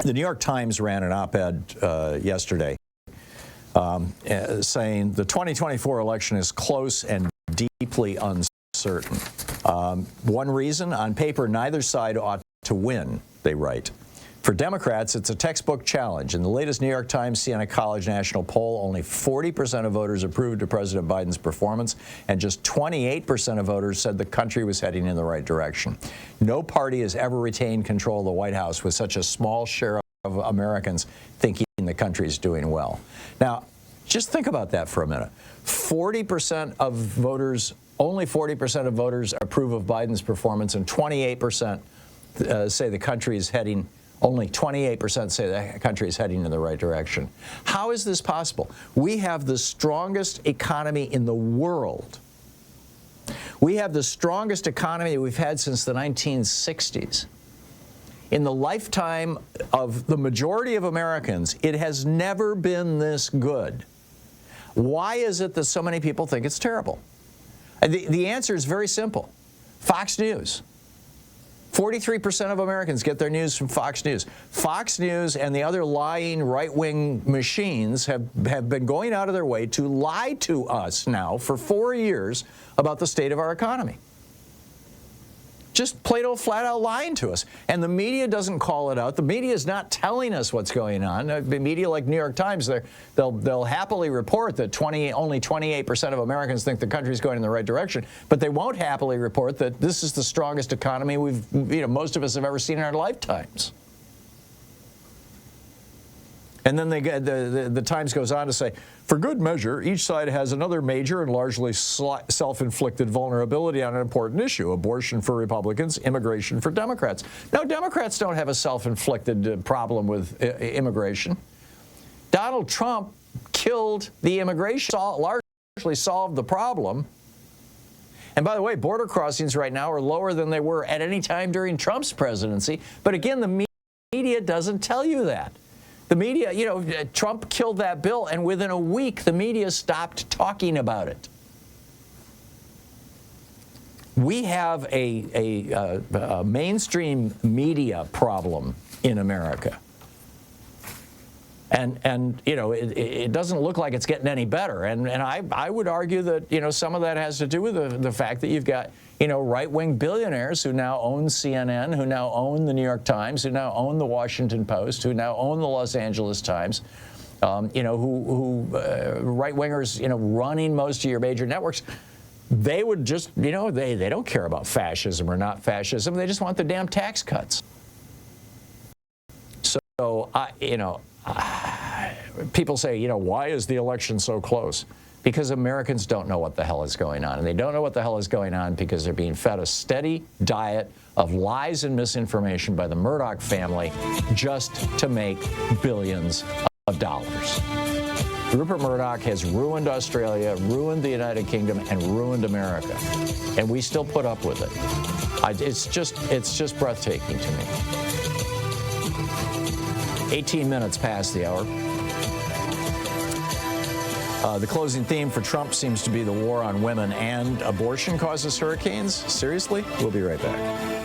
The New York Times ran an op-ed yesterday saying the 2024 election is close and deeply uncertain. One reason, on paper, neither side ought to win, they write. For Democrats, it's a textbook challenge. In the latest New York Times Siena College national poll, only 40% of voters approved of President Biden's performance, and just 28% of voters said the country was heading in the right direction. No party has ever retained control of the White House with such a small share of Americans thinking the country is doing well. Now, just think about that for a minute. 40% of voters, only 40% of voters approve of Biden's performance, and 28% say the country is heading. Only 28% say the country is heading in the right direction. How is this possible? We have the strongest economy in the world. We have the strongest economy we've had since the 1960s. In the lifetime of the majority of Americans, it has never been this good. Why is it that so many people think it's terrible? The answer is very simple. Fox News. 43% of Americans get their news from Fox News. Fox News and the other lying right-wing machines have been going out of their way to lie to us now for 4 years about the state of our economy. Just plain old flat-out lying to us. And the media doesn't call it out. The media is not telling us what's going on. The media like New York Times, they'll happily report that only 28% of Americans think the country's going in the right direction, but they won't happily report that this is the strongest economy most of us have ever seen in our lifetimes. And then the Times goes on to say, for good measure, each side has another major and largely self-inflicted vulnerability on an important issue: abortion for Republicans, immigration for Democrats. No, Democrats don't have a self-inflicted problem with immigration. Donald Trump killed the immigration, largely solved the problem. And by the way, border crossings right now are lower than they were at any time during Trump's presidency. But again, the media doesn't tell you that. The media, Trump killed that bill, and within a week, the media stopped talking about it. We have a mainstream media problem in America. And it doesn't look like it's getting any better. And I would argue that, some of that has to do with the fact that you've got, right-wing billionaires who now own CNN, who now own the New York Times, who now own the Washington Post, who now own the Los Angeles Times, who right-wingers, running most of your major networks. They would just, they don't care about fascism or not fascism. They just want the damn tax cuts. So, people say, why is the election so close? Because Americans don't know what the hell is going on. And they don't know what the hell is going on because they're being fed a steady diet of lies and misinformation by the Murdoch family just to make billions of dollars. Rupert Murdoch has Ruined Australia, ruined the United Kingdom, and ruined America. And we still put up with it. It's just breathtaking to me. 18 minutes past the hour. The closing theme for Trump seems to be the war on women, and abortion causes hurricanes. Seriously? We'll be right back.